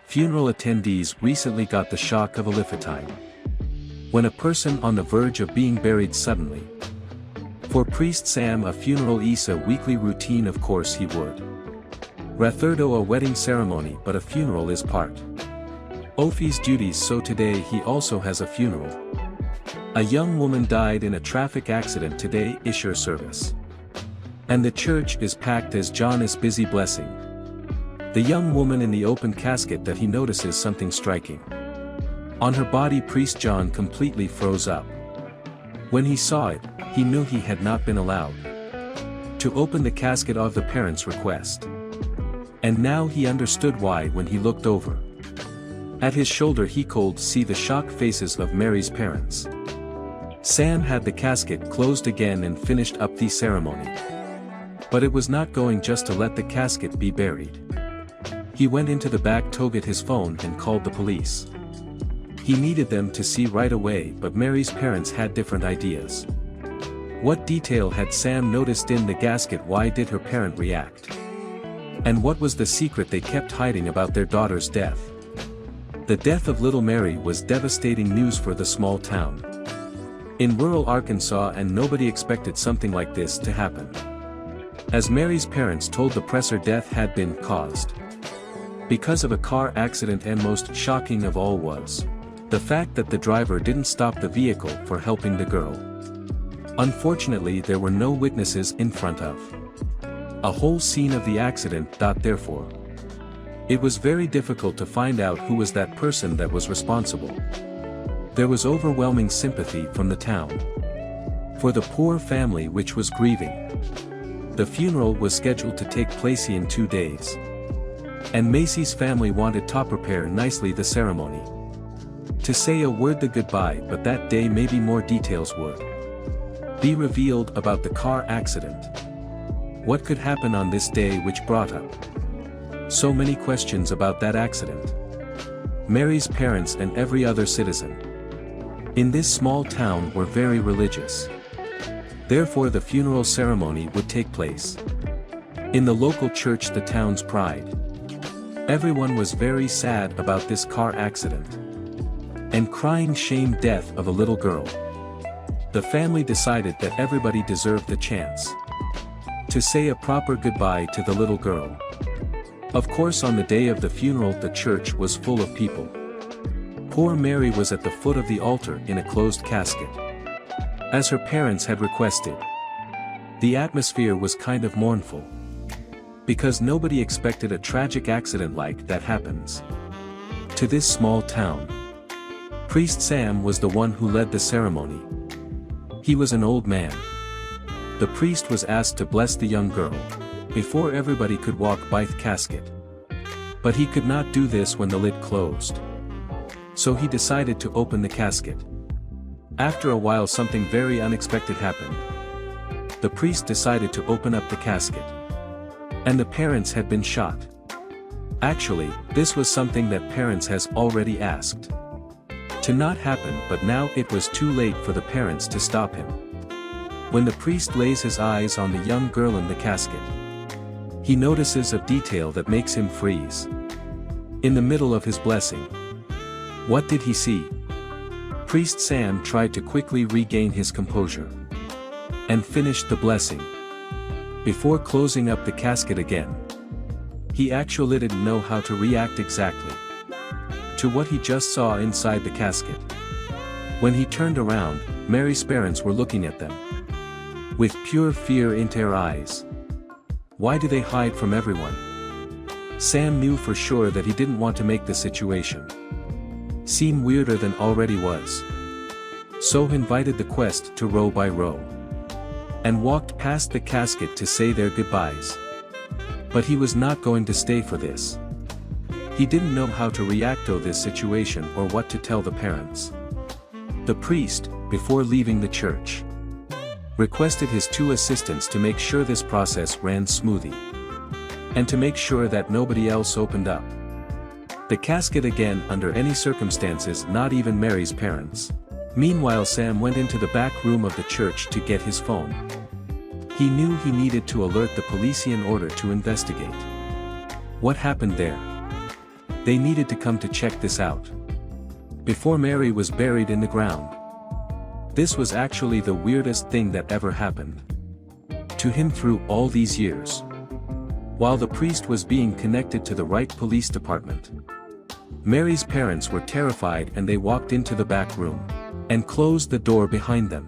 Funeral attendees recently got the shock of a lifetime. When a person on the verge of being buried suddenly. For Priest Sam, a funeral is a weekly routine, of course he would. Ratherdo a wedding ceremony, but a funeral is part of his duties, so today he also has a funeral. A young woman died in a traffic accident today, Isher service. And the church is packed as John is busy blessing the young woman in the open casket that he notices something striking. On her body, Priest John completely froze up. When he saw it, he knew he had not been allowed to open the casket of the parents' request. And now he understood why when he looked over. At his shoulder he could see the shocked faces of Mary's parents. Sam had the casket closed again and finished up the ceremony. But it was not going just to let the casket be buried. He went into the back to get his phone and called the police. He needed them to see right away, but Mary's parents had different ideas. What detail had Sam noticed in the casket? Why did her parent react? And what was the secret they kept hiding about their daughter's death? The death of little Mary was devastating news for the small town in rural Arkansas, and nobody expected something like this to happen. As Mary's parents told the press, her death had been caused because of a car accident, and most shocking of all was the fact that the driver didn't stop the vehicle for helping the girl. Unfortunately, there were no witnesses in front of a whole scene of the accident. Therefore, it was very difficult to find out who was that person that was responsible. There was overwhelming sympathy from the town for the poor family which was grieving. The funeral was scheduled to take place in 2 days. And Macy's family wanted to prepare nicely the ceremony, to say a word the goodbye, but that day maybe more details would be revealed about the car accident. What could happen on this day which brought up so many questions about that accident? Mary's parents and every other citizen in this small town were very religious. Therefore the funeral ceremony would take place in the local church, the town's pride. Everyone was very sad about this car accident and crying shame death of a little girl. The family decided that everybody deserved the chance to say a proper goodbye to the little girl. Of course, on the day of the funeral the church was full of people. Poor Mary was at the foot of the altar in a closed casket, as her parents had requested. The atmosphere was kind of mournful, because nobody expected a tragic accident like that happens to this small town. Priest Sam was the one who led the ceremony. He was an old man. The priest was asked to bless the young girl before everybody could walk by the casket. But he could not do this when the lid closed. So he decided to open the casket. After a while something very unexpected happened. The priest decided to open up the casket. And the parents had been shot. Actually, this was something that parents has already asked to not happen, but now it was too late for the parents to stop him. When the priest lays his eyes on the young girl in the casket, he notices a detail that makes him freeze. In the middle of his blessing, what did he see? Priest Sam tried to quickly regain his composure and finished the blessing. Before closing up the casket again, he actually didn't know how to react exactly to what he just saw inside the casket. When he turned around, Mary's parents were looking at them with pure fear in their eyes. Why do they hide from everyone? Sam knew for sure that he didn't want to make the situation seem weirder than already was. So he invited the quest to row by row and walked past the casket to say their goodbyes. But he was not going to stay for this. He didn't know how to react to this situation or what to tell the parents. The priest, before leaving the church, requested his 2 assistants to make sure this process ran smoothly, and to make sure that nobody else opened up the casket again under any circumstances, not even Mary's parents. Meanwhile, Sam went into the back room of the church to get his phone. He knew he needed to alert the police in order to investigate what happened there. They needed to come to check this out. Before Mary was buried in the ground. This was actually the weirdest thing that ever happened to him through all these years. While the priest was being connected to the right police department, Mary's parents were terrified and they walked into the back room and closed the door behind them.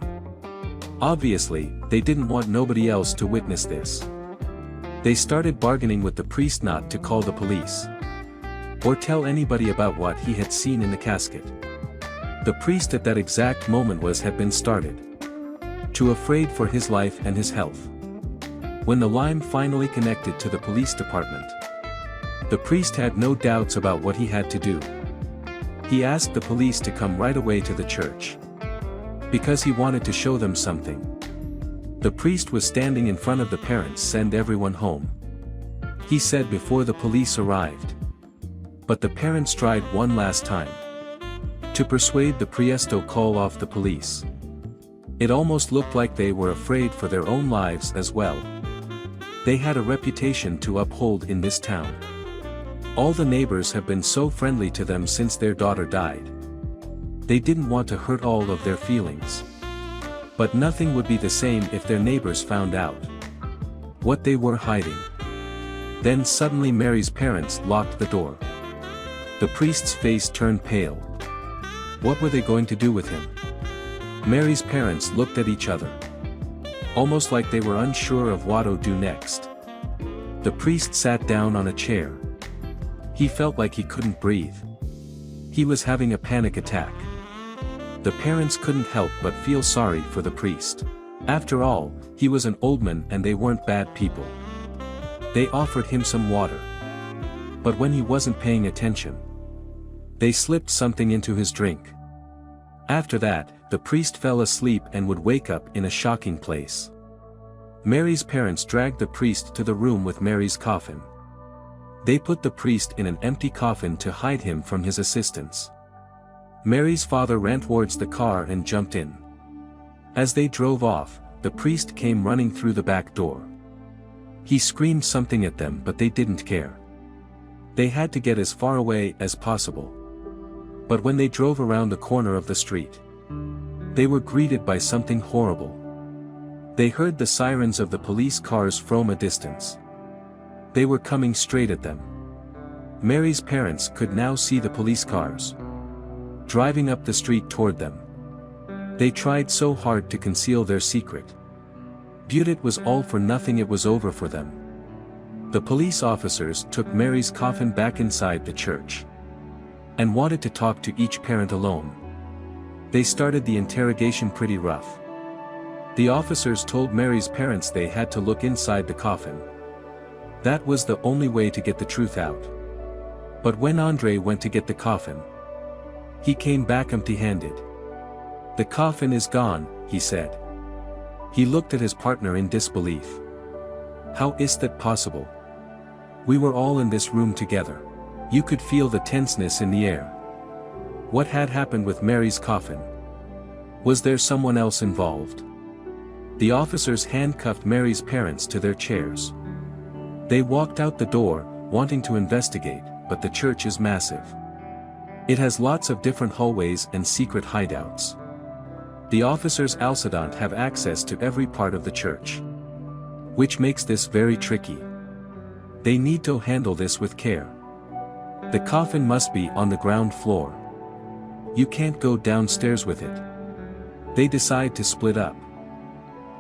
Obviously, they didn't want nobody else to witness this. They started bargaining with the priest not to call the police or tell anybody about what he had seen in the casket. The priest at that exact moment had been started too afraid for his life and his health. When the line finally connected to the police department, the priest had no doubts about what he had to do. He asked the police to come right away to the church because he wanted to show them something. The priest was standing in front of the parents. Send everyone home, he said before the police arrived. But the parents tried one last time to persuade the priest to call off the police. It almost looked like they were afraid for their own lives as well. They had a reputation to uphold in this town. All the neighbors have been so friendly to them since their daughter died. They didn't want to hurt all of their feelings. But nothing would be the same if their neighbors found out what they were hiding. Then suddenly Mary's parents locked the door. The priest's face turned pale. What were they going to do with him? Mary's parents looked at each other, almost like they were unsure of what to do next. The priest sat down on a chair. He felt like he couldn't breathe. He was having a panic attack. The parents couldn't help but feel sorry for the priest. After all, he was an old man and they weren't bad people. They offered him some water. But when he wasn't paying attention, they slipped something into his drink. After that, the priest fell asleep and would wake up in a shocking place. Mary's parents dragged the priest to the room with Mary's coffin. They put the priest in an empty coffin to hide him from his assistants. Mary's father ran towards the car and jumped in. As they drove off, the priest came running through the back door. He screamed something at them, but they didn't care. They had to get as far away as possible. But when they drove around the corner of the street, they were greeted by something horrible. They heard the sirens of the police cars from a distance. They were coming straight at them. Mary's parents could now see the police cars driving up the street toward them. They tried so hard to conceal their secret. But it was all for nothing. It was over for them. The police officers took Mary's coffin back inside the church and wanted to talk to each parent alone. They started the interrogation pretty rough. The officers told Mary's parents they had to look inside the coffin. That was the only way to get the truth out. But when Andre went to get the coffin, he came back empty-handed. The coffin is gone, he said. He looked at his partner in disbelief. How is that possible? We were all in this room together. You could feel the tenseness in the air. What had happened with Mary's coffin? Was there someone else involved? The officers handcuffed Mary's parents to their chairs. They walked out the door, wanting to investigate, but the church is massive. It has lots of different hallways and secret hideouts. The officers also don't have access to every part of the church, which makes this very tricky. They need to handle this with care. The coffin must be on the ground floor. You can't go downstairs with it. They decide to split up.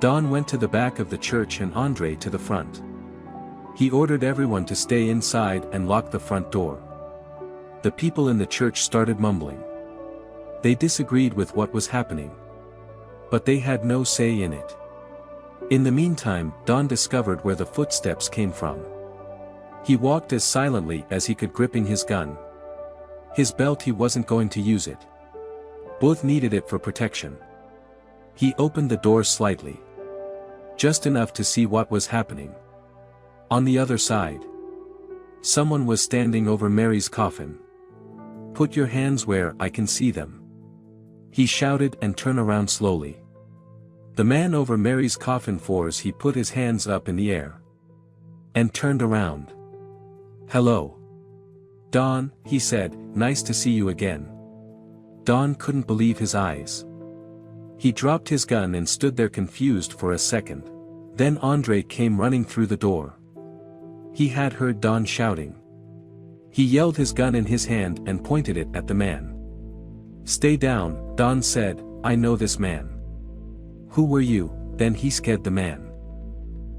Don went to the back of the church and Andre to the front. He ordered everyone to stay inside and lock the front door. The people in the church started mumbling. They disagreed with what was happening, but they had no say in it. In the meantime, Don discovered where the footsteps came from. He walked as silently as he could, gripping his gun. His belt, he wasn't going to use it. Both needed it for protection. He opened the door slightly, just enough to see what was happening. On the other side, someone was standing over Mary's coffin. Put your hands where I can see them, he shouted, and turned around slowly. The man over Mary's coffin he put his hands up in the air and turned around. Hello. "Don," he said, "nice to see you again." Don couldn't believe his eyes. He dropped his gun and stood there confused for a second. Then Andre came running through the door. He had heard Don shouting. He yelled, his gun in his hand, and pointed it at the man. "Stay down," Don said, "I know this man." "Who were you?" Then he scared the man.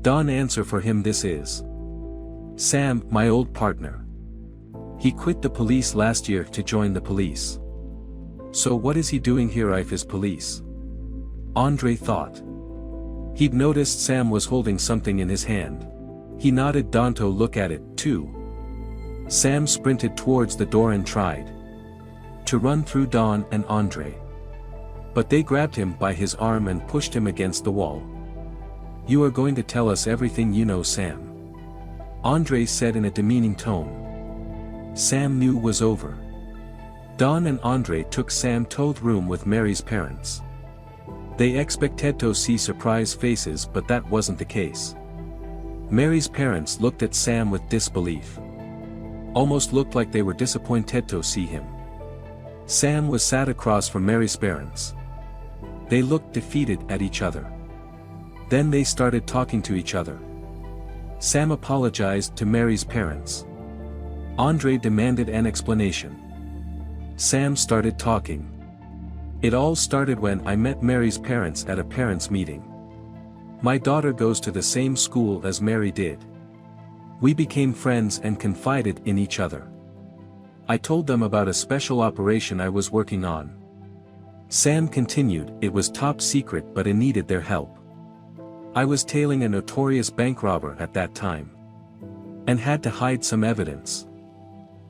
Don answered for him, "This is Sam, my old partner. He quit the police last year to join the police." "So what is he doing here if is police?" Andre thought. He'd noticed Sam was holding something in his hand. He nodded. Don to look at it, too. Sam sprinted towards the door and tried to run through Don and Andre. But they grabbed him by his arm and pushed him against the wall. "You are going to tell us everything you know, Sam," Andre said in a demeaning tone. Sam knew was over. Don and Andre took Sam to the room with Mary's parents. They expected to see surprised faces, but that wasn't the case. Mary's parents looked at Sam with disbelief. Almost looked like they were disappointed to see him. Sam was sat across from Mary's parents. They looked defeated at each other. Then they started talking to each other. Sam apologized to Mary's parents. Andre demanded an explanation. Sam started talking. "It all started when I met Mary's parents at a parents' meeting. My daughter goes to the same school as Mary did. We became friends and confided in each other. I told them about a special operation I was working on." Sam continued, "It was top secret, but it needed their help. I was tailing a notorious bank robber at that time, and had to hide some evidence."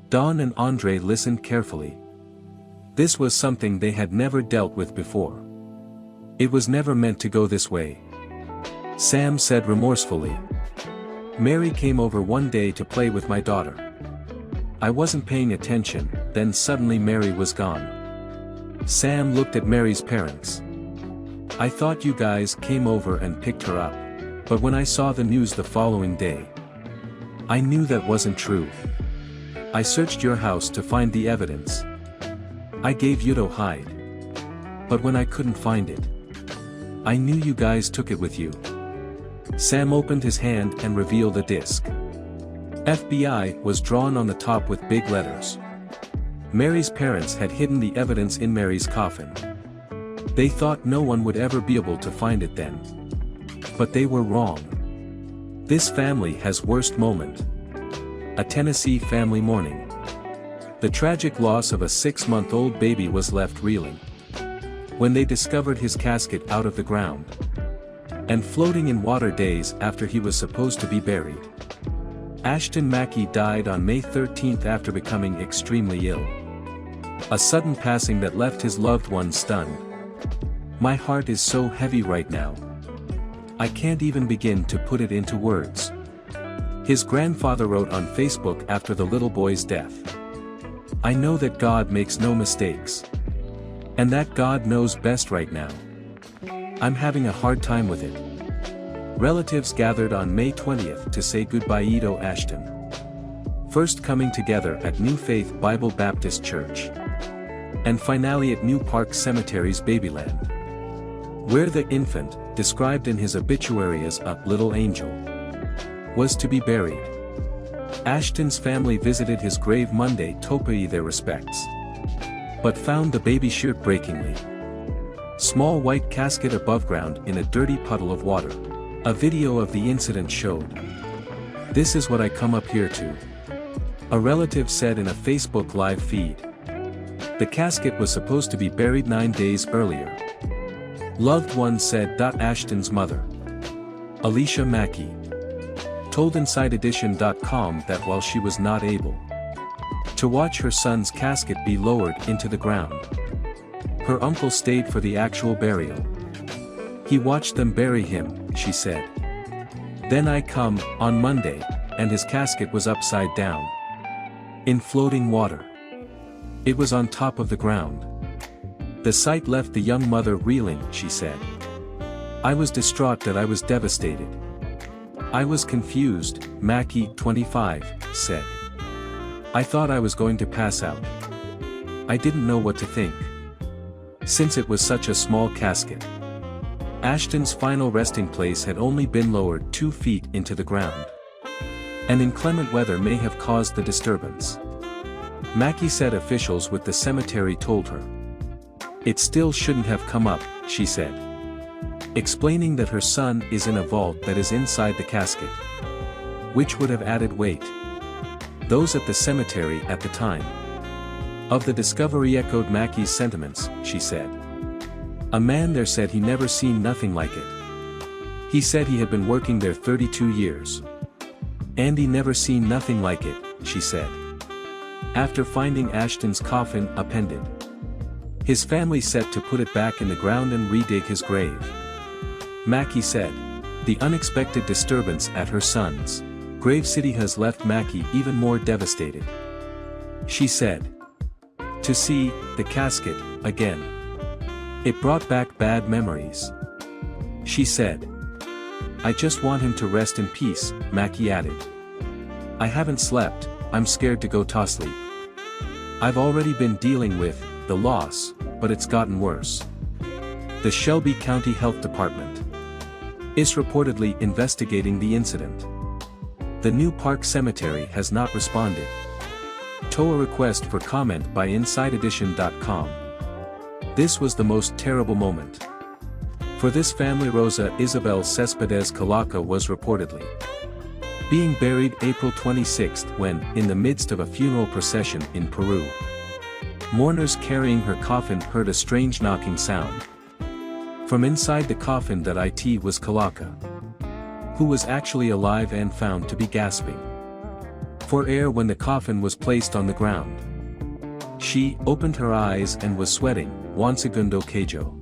Don and Andre listened carefully. This was something they had never dealt with before. "It was never meant to go this way," Sam said remorsefully. "Mary came over one day to play with my daughter. I wasn't paying attention, then suddenly Mary was gone." Sam looked at Mary's parents. "I thought you guys came over and picked her up, but when I saw the news the following day, I knew that wasn't true. I searched your house to find the evidence. I gave you to hide. But when I couldn't find it, I knew you guys took it with you." Sam opened his hand and revealed a disc. FBI was drawn on the top with big letters. Mary's parents had hidden the evidence in Mary's coffin. They thought no one would ever be able to find it then. But they were wrong. This family has worst moment. A Tennessee family mourning. The tragic loss of a 6-month-old baby was left reeling when they discovered his casket out of the ground and floating in water days after he was supposed to be buried. Ashton Mackey died on May 13 after becoming extremely ill. A sudden passing that left his loved one stunned. "My heart is so heavy right now. I can't even begin to put it into words." His grandfather wrote on Facebook after the little boy's death. "I know that God makes no mistakes. And that God knows best right now. I'm having a hard time with it." Relatives gathered on May 20th to say goodbye to Ashton. First coming together at New Faith Bible Baptist Church. And finally at New Park Cemetery's Babyland, where the infant, described in his obituary as a little angel, was to be buried. Ashton's family visited his grave Monday to pay their respects, but found the baby heartbreakingly small white casket above ground in a dirty puddle of water. A video of the incident showed. "This is what I come up here to," a relative said in a Facebook live feed. The casket was supposed to be buried 9 days earlier. Loved one said. Ashton's mother, Alicia Mackey, told InsideEdition.com that while she was not able to watch her son's casket be lowered into the ground, her uncle stayed for the actual burial. "He watched them bury him," she said. "Then I come, on Monday, and his casket was upside down, in floating water. It was on top of the ground. The sight left the young mother reeling," she said. "I was distraught that I was devastated. I was confused," Mackey, 25, said. I thought I was going to pass out. I didn't know what to think. Since it was such a small casket. Ashton's final resting place had only been lowered 2 feet into the ground. And inclement weather may have caused the disturbance. Mackie said officials with the cemetery told her. It still shouldn't have come up, she said. Explaining that her son is in a vault that is inside the casket. Which would have added weight. Those at the cemetery at the time of the discovery echoed Mackie's sentiments, she said. A man there said he never seen nothing like it. He said he had been working there 32 years. And he never seen nothing like it, she said. After finding Ashton's coffin appended. His family set to put it back in the ground and redig his grave. Mackie said. The unexpected disturbance at her son's grave city has left Mackie even more devastated. She said. To see the casket again. It brought back bad memories. She said. I just want him to rest in peace, Mackie added. I haven't slept, I'm scared to go to sleep. I've already been dealing with the loss, but it's gotten worse. The Shelby County Health Department is reportedly investigating the incident. The New Park Cemetery has not responded. To a request for comment by InsideEdition.com. This was the most terrible moment. For this family Rosa Isabel Cespedes Calaca was reportedly being buried April 26 when, in the midst of a funeral procession in Peru, mourners carrying her coffin heard a strange knocking sound. From inside the coffin that it was Calaca, who was actually alive and found to be gasping for air when the coffin was placed on the ground. She opened her eyes and was sweating. Juan Segundo Queijo,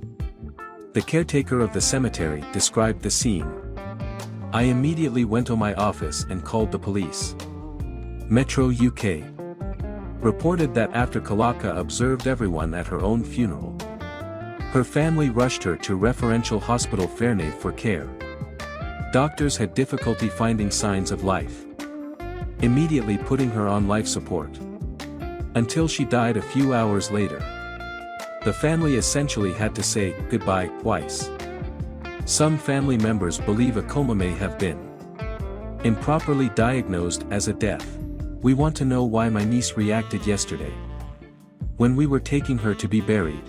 the caretaker of the cemetery, described the scene. I immediately went to my office and called the police. Metro UK reported that after Calaca observed everyone at her own funeral, her family rushed her to referential hospital Fairnave for care. Doctors had difficulty finding signs of life, immediately putting her on life support. Until she died a few hours later. The family essentially had to say goodbye twice. Some family members believe a coma may have been improperly diagnosed as a death. We want to know why my niece reacted yesterday when we were taking her to be buried.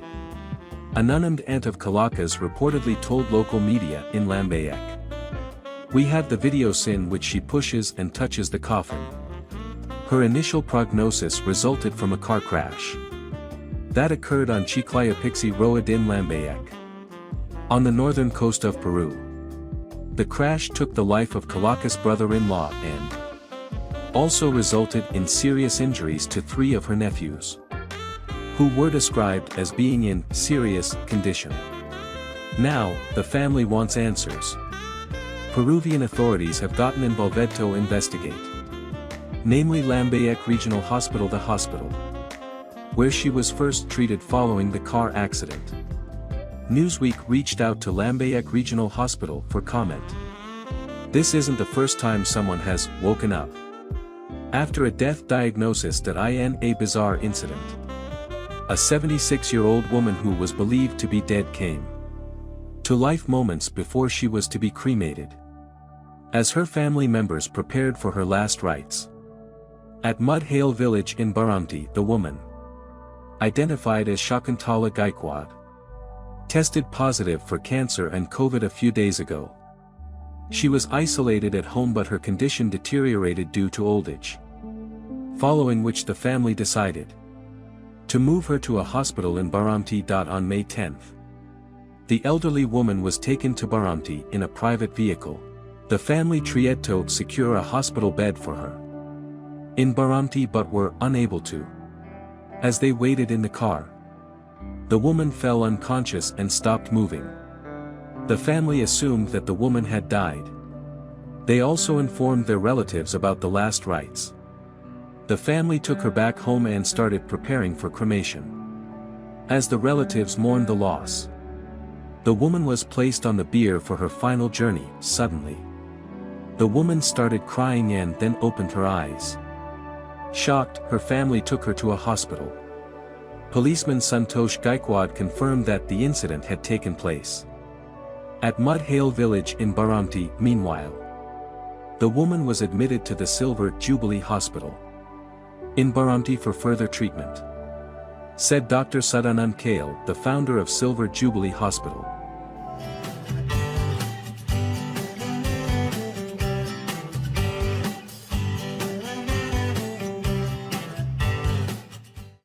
An unnamed aunt of Calaca's reportedly told local media in Lambayeque. We have the videos in which she pushes and touches the coffin. Her initial prognosis resulted from a car crash that occurred on Chiclayapixi Road in Lambayeque, on the northern coast of Peru. The crash took the life of Calaca's brother-in-law and also resulted in serious injuries to 3 of her nephews, who were described as being in serious condition. Now, the family wants answers. Peruvian authorities have gotten involved to investigate, namely Lambayeque Regional Hospital, the hospital where she was first treated following the car accident. Newsweek reached out to Lambayeque Regional Hospital for comment. This isn't the first time someone has woken up after a death diagnosis that in a bizarre incident. A 76-year-old woman who was believed to be dead came to life moments before she was to be cremated, as her family members prepared for her last rites. At Mud Hale village in Baranti, the woman, identified as Shakuntala Gaikwad, tested positive for cancer and COVID a few days ago. She was isolated at home but her condition deteriorated due to old age, following which the family decided to move her to a hospital in Baranti. On May 10. The elderly woman was taken to Baranti in a private vehicle. The family tried to secure a hospital bed for her in Baranti but were unable to. As they waited in the car, the woman fell unconscious and stopped moving. The family assumed that the woman had died. They also informed their relatives about the last rites. The family took her back home and started preparing for cremation. As the relatives mourned the loss, the woman was placed on the bier for her final journey. Suddenly, the woman started crying and then opened her eyes. Shocked, her family took her to a hospital. Policeman Santosh Gaikwad confirmed that the incident had taken place at Mudhale village in Baramti. Meanwhile, the woman was admitted to the Silver Jubilee Hospital in Baramti for further treatment, said Dr. Sadanand Kale, the founder of Silver Jubilee Hospital.